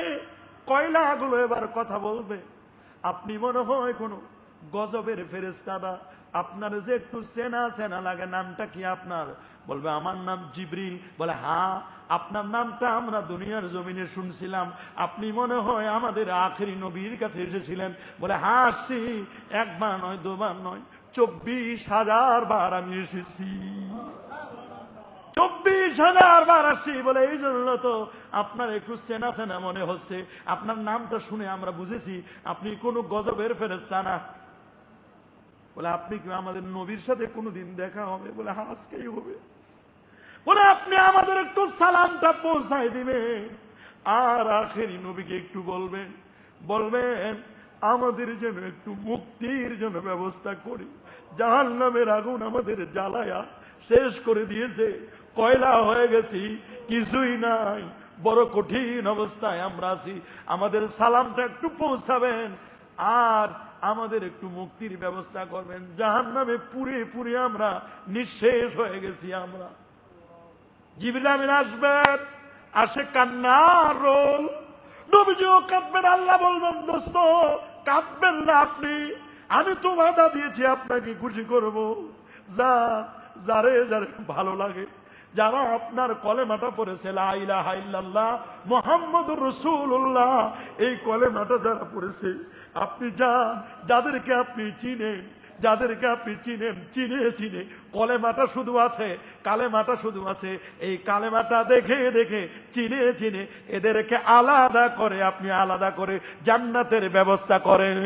কয়লাগুলো এবার কথা বলবে। আপনি মনে হয় কোন গজবের ফেরেশতারা, আপনার যে একটু চেনা চেনা লাগে, নামটা কি আপনার? বলবে আমার নাম জিবরিল। বলে হ্যাঁ, আপনার নামটা আমরা দুনিয়ার জমিনে শুনছিলাম, আপনি মনে হয় আমাদের আখেরি নবীর কাছে এসেছিলেন। বলে হ্যাঁ আসছি, একবার নয় দুবার নয়, 24,000 বার আমি এসেছি, 24,000 বার আসছি। বলে এই জন্য তো আপনার একটু চেনা চেনা মনে হচ্ছে, আপনার নামটা শুনে আমরা বুঝেছি আপনি কোনো গজবের ফেরেশতা না। বলে আপনি কি আমাদের নবীর সাথে কোনোদিন দেখা হবে? বলে হ্যাঁ আজকেই হবে। বলে আপনি আমাদের একটু সালামটা পৌঁছায় দিবেন, আর আখেরি নবীকে একটু বলবেন আমাদের যেন একটু মুক্তির জন্য ব্যবস্থা করি। জাহান্নামের আগুন আমাদের জ্বালায়া শেষ করে দিয়েছে, কয়লা হয়ে গেছি, কিছুই নাই, বড় কঠিন অবস্থায় আমরা আছি। আমাদের সালামটা একটু পৌঁছাবেন আর আমাদের একটু মুক্তির ব্যবস্থা করবেন। জাহান্নামে পুরে পুরে আমরা নিঃশেষ হয়ে গেছি। আমরা জিবরিল আমিন আসবেন, আসে কান্নার রোল, নবীজিও কাঁদবেন। আল্লাহ বলবেন দোস্ত কাঁদবেন না আপনি, আমি তো ওয়াদা দিয়েছি আপনাকে খুশি করব। যারে যারে ভালো লাগে, যারা আপনার কলেমাটা পড়েছে লা ইলাহা ইল্লাল্লাহ মুহাম্মাদুর রাসূলুল্লাহ, এই কলেমাটা যারা পড়েছে, আপনি যাদেরকে আপনি চিনেন, চিনে কলেমাটা শুধু আছে, কালেমাটা শুধু আছে, এই কালেমাটা দেখে দেখে চিনে এদেরকে আলাদা করে আপনি আলাদা করে জান্নাতের ব্যবস্থা করেন।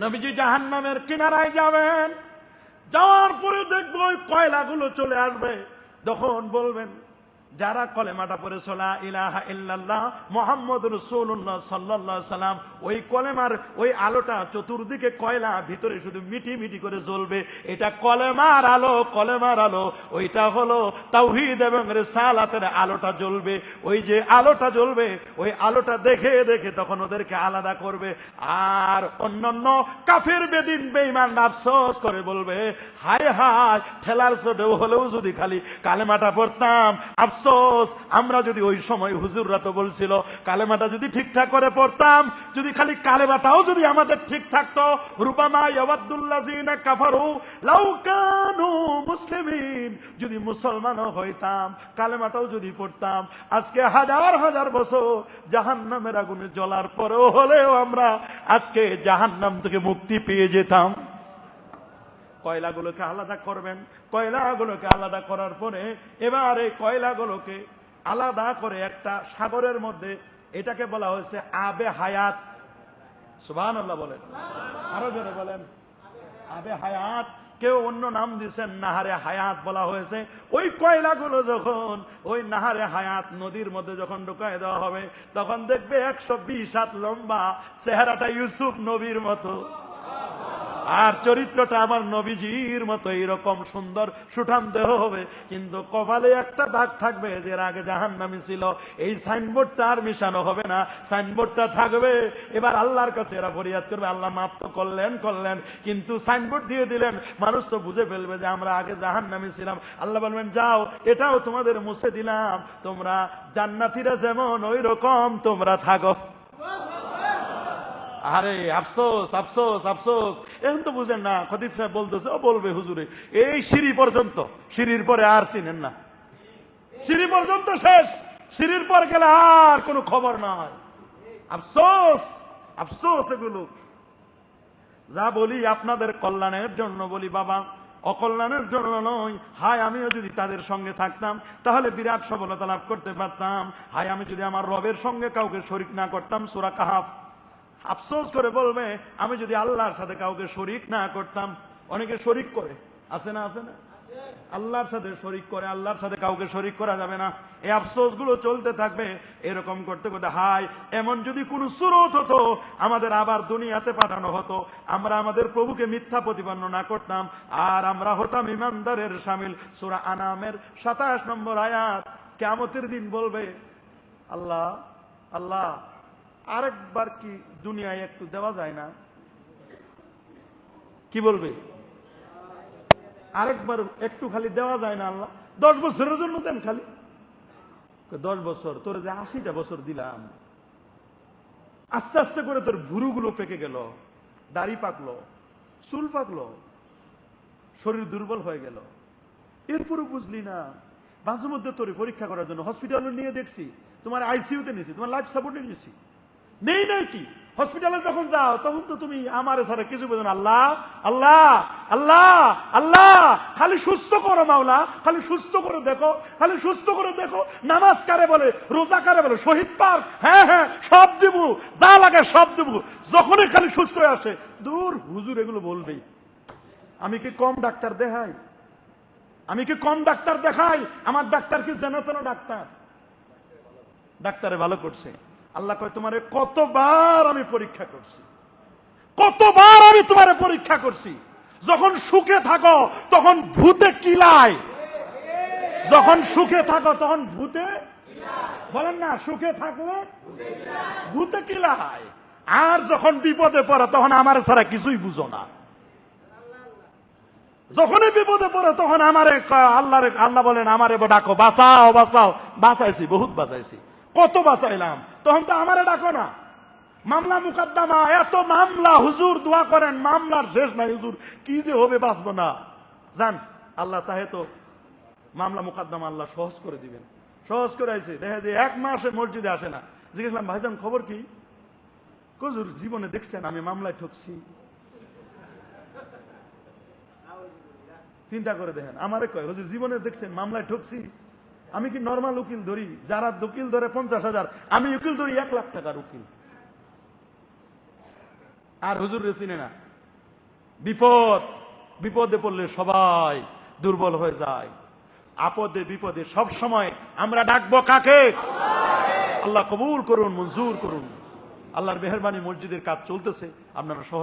নবীজি জাহান্নামের কিনারায় যাবেন, যাওয়ার পরে দেখবো ওই কয়লাগুলো চলে আসবে। তখন বলবেন যারা কলেমাটা পড়েছে লা ইলাহা ইল্লাল্লাহ মুহাম্মাদুর রাসূলুল্লাহ সাল্লাল্লাহু আলাইহি সাল্লাম, ওই কলেমার ওই আলোটা চতুর্দিকে কয়লা, ভিতরে শুধু মিটি মিটি করে জ্বলবে। এটা কলেমার আলো, ওইটা হলো তাওহীদ এবং রিসালাতের আলোটা জ্বলবে। ওই যে আলোটা জ্বলবে, ওই আলোটা দেখে দেখে তখন ওদেরকে আলাদা করবে। আর অন্যান্য কাফের বেদিন বেঈমান আফসোস করে বলবে হায় হায়, ঠেলার চোটে হলেও যদি খালি কালেমাটা পড়তাম, আফসোস আমরা যদি ওই সময় হুজুররা তো বলছিল কালেমাটা যদি ঠিকঠাক করে পড়তাম, যদি খালি কালেমাটাও যদি আমাদের ঠিক থাকতো, রুবামা ইয়াওয়াদুল্লাযিনা কাফারু লাউ কানু মুসলিমিন, যদি মুসলমানও হইতাম, কালেমাটাও যদি পড়তাম, আজকে হাজার হাজার বছর জাহান্নামের আগুনে জ্বলার পরেও হলেও আমরা আজকে জাহান্নাম থেকে মুক্তি পেয়ে যেতাম। কয়লাগুলোকে আলাদা করবেন, কয়লাগুলোকে আলাদা করার পরে এবার এই কয়লাগুলোকে আলাদা করে একটা সাগরের মধ্যে, এটাকে বলা হয়েছে আবে হায়াত। সুবহানাল্লাহ বলেন, আরো জোরে বলেন। আবে হায়াত, কেউ অন্য নাম দিয়েছেন নাহারে হায়াত বলা হয়েছে। ওই কয়লাগুলো যখন ওই নাহারে হায়াত নদীর মধ্যে যখন ঢুকায় দেওয়া হবে, তখন দেখবে 120 হাত লম্বা, চেহারাটা ইউসুফ নবীর মতো, আর চরিত্রটা আমার নবীজির মতো এইরকম সুন্দর সুঠাম দেহ হবে। কিন্তু কপালে একটা দাগ থাকবে, যে আগে জাহান্নামী ছিল। এই সাইনবোর্ডটা আর মিশানো হবে না, সাইনবোর্ডটা থাকবে। এবার আল্লাহর কাছে এরা ফরিয়াদ করবে, আল্লাহ মাফ তো করলেন, কিন্তু সাইনবোর্ড দিয়ে দিলেন, মানুষ তো বুঝে ফেলবে যে আমরা আগে জাহান্নামী ছিলাম। আল্লাহ বলবেন যাও, এটাও তোমাদের মুছে দিলাম, তোমরা জান্নাতীরা যেমন ওই রকম তোমরা থাকো। আরে আফসোস আফসোস আফসোস, এখন তো বুঝেন না। খতিব সাহেব বলতেছে, ও বলবে হুজুরে এই সিঁড়ি পর্যন্ত, সিঁড়ির পরে আর চিনেন না, সিঁড়ি পর্যন্ত শেষ, সিঁড়ির পর গেলে আর কোনো খবর নাই। আফসোস আফসোস, এগুলো যা বলি আপনাদের কল্যাণের জন্য বলি বাবা, অকল্যাণের জন্য নয়। হায় আমিও যদি তাদের সঙ্গে থাকতাম তাহলে বিরাট সফলতা লাভ করতে পারতাম। হায় আমি যদি আমার রবের সঙ্গে কাউকে শরীক না করতাম। সূরা কাহাফ আফসোস করে বলবে আমি যদি আল্লাহর সাথে কাউকে শরীক না করতাম। অনেকে শরীক করে, আছে না আল্লাহর সাথে শরীক করে, আল্লাহর সাথে কাউকে শরীক করা যাবে না। এই আফসোস গুলো চলতে থাকবে, এরকম করতে করতে হায় এমন যদি কোন সুরত হতো, আমাদের আবার দুনিয়াতে পাঠানো হতো, আমরা আমাদের প্রভুকে মিথ্যা প্রতিপন্ন না করতাম, আর আমরা হতাম ইমানদারের শামিল। সূরা আনামের 27 নম্বর আয়াত। কিয়ামতের দিন বলবে আল্লাহ আল্লাহ আরেকবার কি দুনিয়ায় একটু দেওয়া যায় না? কি বলবে? আরেকবার একটু খালি দেওয়া যায় না আল্লাহ? 10 বছরের জন্য দেন খালি। 10 বছর তোর যে 80টা বছর দিলাম, আস্তে আস্তে করে তোর ভুরুগুলো পেকে গেল, দাড়ি পাকলো, চুল পাকলো, শরীর দুর্বল হয়ে গেল, এরপরও বুঝলি না। মাঝে মধ্যে তোর পরীক্ষা করার জন্য হসপিটালে নিয়ে দেখছি, তোমার আইসিইউতে নিয়েছি, তোমার লাইফ সাপোর্টে নিয়েছি, নেই নাই কি হসপিটালে যখন যাও তখন তো তুমি আমার ছাড়া কিছু বোঝো না। আল্লাহ আল্লাহ আল্লাহ আল্লাহ, খালি সুস্থ করো মাওলা, খালি সুস্থ করে দেখো, খালি সুস্থ করে দেখো। নামাজ কারে বলে, রোজা কারে বলে, শহীদ পাক, হ্যাঁ হ্যাঁ সব দিব, যা লাগে সব দিব, যখনই খালি সুস্থ হয়ে আসে। দূর হুজুর এগুলো বলবেই। আমি কি কম ডাক্তার দেখাই? আমি কি কম ডাক্তার দেখাই? আমার ডাক্তার কি যেন তেন ডাক্তার? ডাক্তারে ভালো করছে। আল্লাহ কয় তোমারে কতবার আমি পরীক্ষা করছি, কতবার আমি তোমারে পরীক্ষা করছি। যখন সুখে থাকো তখন ভূতে কিলায়, যখন সুখে থাকো তখন ভূতে, বলেন না, সুখে থাকলে ভূতে কিলায়, আর যখন বিপদে পড়ো তখন আমার ছাড়া কিছুই বুঝো না। যখনই বিপদে পড়ে তখন আমারে আল্লাহ বলেন আমারে ডাকো, বাঁচাও বাঁচাও। বাঁচাইছি, বহুত বাঁচাইছি, কত বাঁচাইলাম, তখন তো আমারে ডাকো না। মামলা মুকদ্দমা, এত মামলা, হুজুর দোয়া করেন, মামলার শেষ নাই হুজুর, কি যে হবে বাঁচবো না। জান আল্লাহ চাহে তো মামলা মুকদ্দমা আল্লাহ সহজ করে দিবেন, সহজ করে আইছে। দেখা যায় 1 মাসে মসজিদে আসে না। জিজ্ঞেসলাম ভাইজান খবর কি? হুজুর জীবনে দেখছেন আমি মামলায় ঠকছি। চিন্তা করে দেখেন, আমারে কয় হুজুর জীবনে দেখছেন মামলায় ঠকছি। আমি কি নরমাল উকিল ধরি? যারা উকিল ধরে 50,000, আমি উকিল ধরি 1 লাখ টাকার উকিল। আর হুজুর রে চিনে না। বিপদে পড়লে সবাই দুর্বল হয়ে যায়। আপদে বিপদে সব সময় আমরা ডাকবো কাকে? আল্লাহ কবুল করুন, মঞ্জুর করুন। আল্লাহর মেহেরবানি, মসজিদের কাজ চলতেছে, আপনারা সহজ